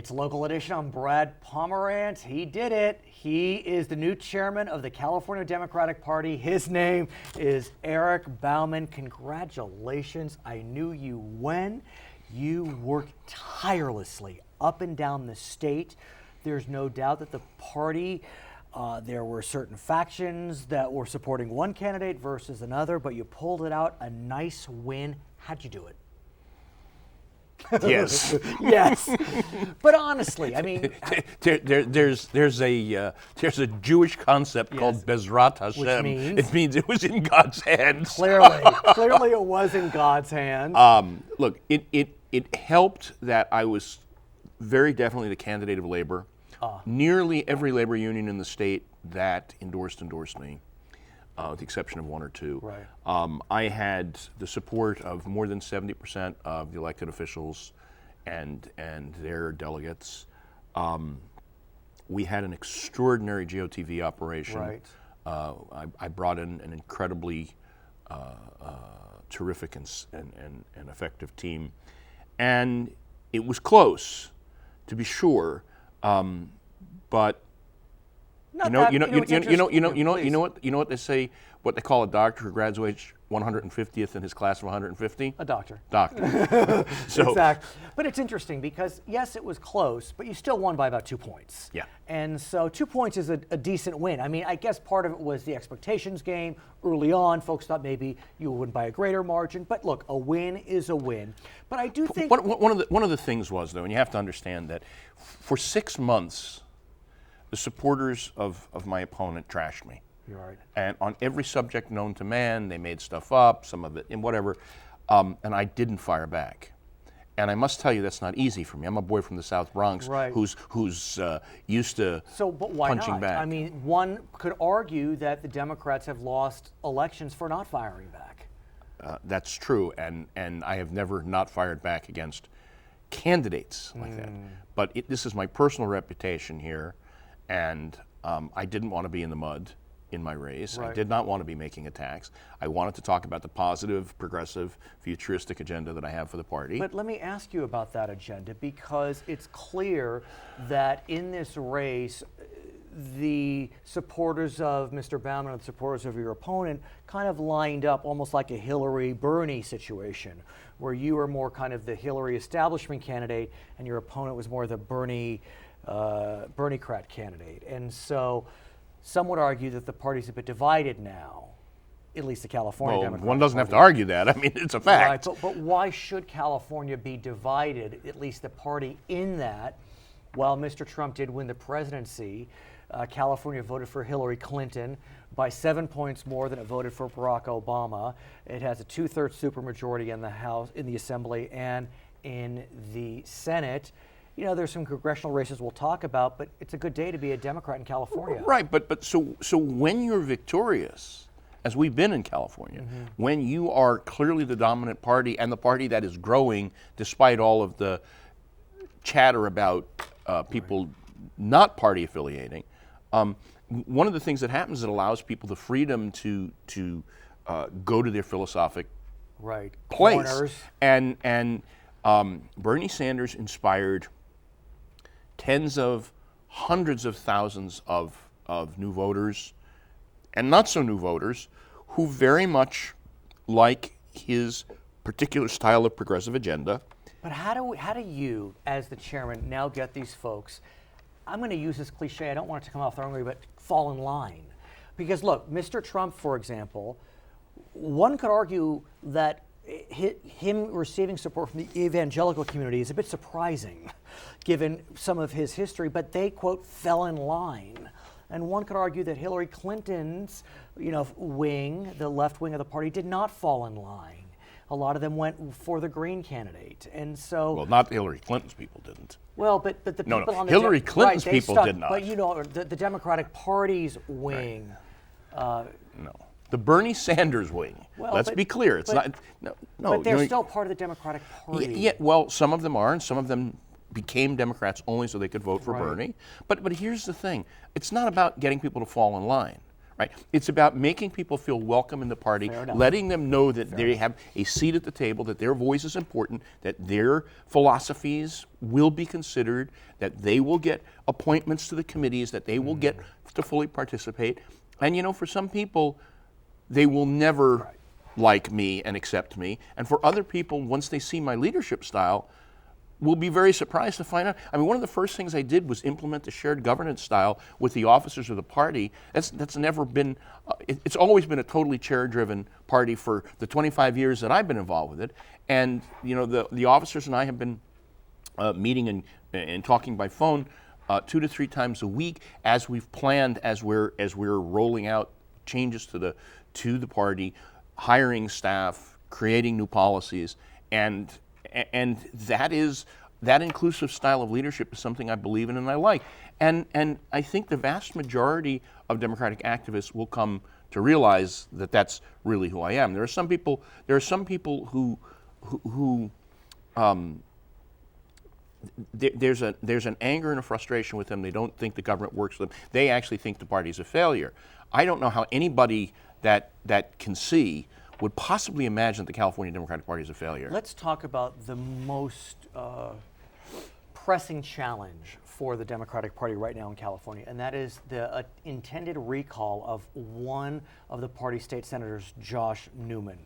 It's Local Edition. I'm Brad Pomerance. He did it. He is the new chairman of the California Democratic Party. His name is Eric Bauman. Congratulations. I knew you when you worked tirelessly up and down the state. There's no doubt that the party, there were certain factions that were supporting one candidate versus another, but you pulled it out, a nice win. How'd you do it? Yes. Yes. But honestly, I mean, there's a Jewish concept called Bezrat Hashem. Which means? It means it was in God's hands. Clearly it was in God's hands. Look, it helped that I was very definitely the candidate of labor. Nearly every labor union in the state that endorsed me, with the exception of one or two. Right. I had the support of more than 70% of the elected officials and their delegates. We had an extraordinary GOTV operation. Right. I brought in an incredibly terrific and effective team, and it was close, to be sure, but. You know what they say, what they call a doctor who graduates 150th in his class of 150? A doctor. Doctor. So, exactly. But it's interesting because, yes, it was close, but you still won by about 2 points. Yeah. And so 2 points is a decent win. I mean, I guess part of it was the expectations game. Early on, folks thought maybe you would win by a greater margin. But look, a win is a win. But I do think... One of the things was, though, and you have to understand that for 6 months, the supporters of my opponent trashed me. You're right. And on every subject known to man, they made stuff up, some of it, and whatever, and I didn't fire back. And I must tell you, that's not easy for me. I'm a boy from the South Bronx who's used to but why punching not? back. I mean, one could argue that the Democrats have lost elections for not firing back. That's true, and I have never not fired back against candidates like that. But this is my personal reputation here. And I didn't want to be in the mud in my race. Right. I did not want to be making attacks. I wanted to talk about the positive, progressive, futuristic agenda that I have for the party. But let me ask you about that agenda, because it's clear that in this race, the supporters of Mr. Bauman and the supporters of your opponent kind of lined up almost like a Hillary-Bernie situation, where you were more kind of the Hillary establishment candidate and your opponent was more the Bernie-crat candidate. And so some would argue that the party's a bit divided now, at least the California Democratic one doesn't Party. have to argue that. I mean, it's a fact. Right, but why should California be divided, at least the party in that? While Mr. Trump did win the presidency, California voted for Hillary Clinton by 7 points more than it voted for Barack Obama. It has a 2/3 supermajority in the House, in the Assembly, and in the Senate. You know, there's some congressional races we'll talk about, but it's a good day to be a Democrat in California. Right, but so when you're victorious, as we've been in California, when you are clearly the dominant party and the party that is growing despite all of the chatter about people not party affiliating, one of the things that happens is it allows people the freedom to go to their philosophic place. Corners. And Bernie Sanders inspired tens of hundreds of thousands of new voters and not so new voters who very much like his particular style of progressive agenda. But how do you, as the chairman, now get these folks, I'm going to use this cliche, I don't want it to come off the wrong way, but fall in line? Because look, Mr. Trump, for example, one could argue that him receiving support from the evangelical community is a bit surprising, given some of his history, but they, quote, fell in line. And one could argue that Hillary Clinton's, wing, the left wing of the party, did not fall in line. A lot of them went for the Green candidate, and so... Well, not Hillary Clinton's people didn't. Well, but the people on the... Hillary Clinton's people did not. But the Democratic Party's wing... No. The Bernie Sanders wing. Well, Let's be clear. It's not. No. But they're still part of the Democratic Party. Yeah. Well, some of them are, and some of them became Democrats only so they could vote for Bernie. But here's the thing: it's not about getting people to fall in line, right? It's about making people feel welcome in the party, letting them know that they have a seat at the table, that their voice is important, that their philosophies will be considered, that they will get appointments to the committees, that they will get to fully participate. And you know, for some people, they will never like me and accept me. And for other people, once they see my leadership style, will be very surprised to find out. I mean, one of the first things I did was implement the shared governance style with the officers of the party. That's never been, it's always been a totally chair-driven party for the 25 years that I've been involved with it. And, you know, the officers and I have been meeting and talking by phone 2 to 3 times a week as we've planned, as we're rolling out changes to the party, hiring staff, creating new policies, and that inclusive style of leadership is something I believe in and I like. And I think the vast majority of Democratic activists will come to realize that that's really who I am. There are some people who there's an anger and a frustration with them. They don't think the government works for them. They actually think the party's a failure. I don't know how anybody that can see would possibly imagine the California Democratic Party is a failure. Let's talk about the most pressing challenge for the Democratic Party right now in California, and that is the intended recall of one of the party state senators, Josh Newman.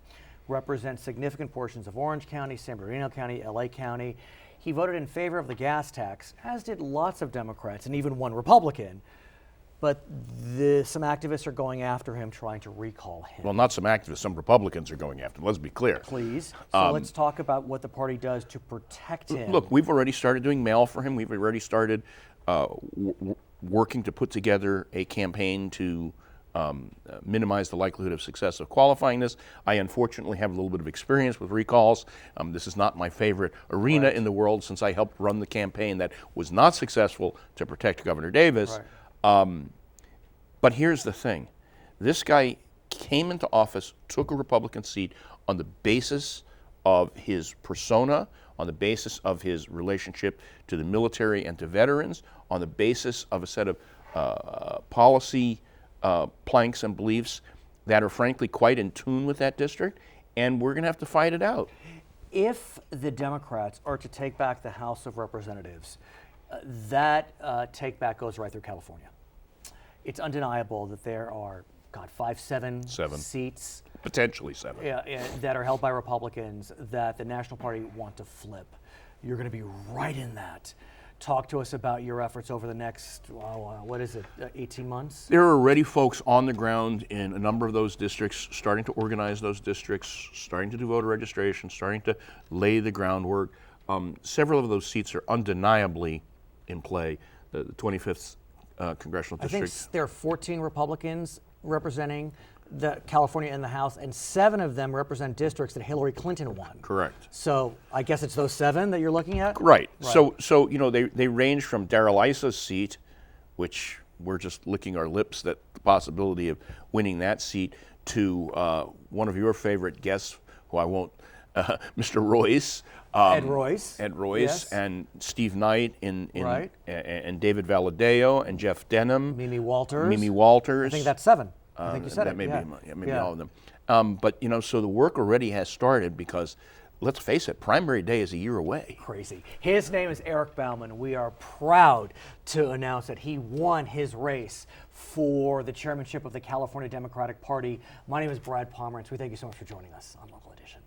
Represents significant portions of Orange County, San Bernardino County, LA County. He voted in favor of the gas tax, as did lots of Democrats and even one Republican. But some activists are going after him, trying to recall him. Well, not some activists, some Republicans are going after him. Let's be clear. Please. So let's talk about what the party does to protect him. Look, we've already started doing mail for him. We've already started working to put together a campaign to minimize the likelihood of success of qualifying this. I unfortunately have a little bit of experience with recalls. This is not my favorite arena in the world, since I helped run the campaign that was not successful to protect Governor Davis. But here's the thing. This guy came into office, took a Republican seat on the basis of his persona, on the basis of his relationship to the military and to veterans, on the basis of a set of policy planks and beliefs that are frankly quite in tune with that district, and we're going to have to fight it out. If the Democrats are to take back the House of Representatives, that take back goes right through California. It's undeniable that there are, seven seats. Potentially 7. That are held by Republicans that the National Party want to flip. You're going to be right in that. Talk to us about your efforts over the next, 18 months? There are already folks on the ground in a number of those districts starting to organize those districts, starting to do voter registration, starting to lay the groundwork. Several of those seats are undeniably in play. The 25th congressional district. I think there are 14 Republicans representing California in the House, and 7 of them represent districts that Hillary Clinton won. Correct. So I guess it's those 7 that you're looking at? Right. So you know, they range from Darrell Issa's seat, which we're just licking our lips that the possibility of winning that seat, to one of your favorite guests, who I won't, Mr. Royce. Ed Royce. Yes. And Steve Knight and David Valadeo and Jeff Denham. Mimi Walters. I think that's 7. I think you said that it. Maybe all of them. But you know, so the work already has started, because let's face it, primary day is a year away. Crazy. His name is Eric Bauman. We are proud to announce that he won his race for the chairmanship of the California Democratic Party. My name is Brad Pomerance. We thank you so much for joining us on Local Edition.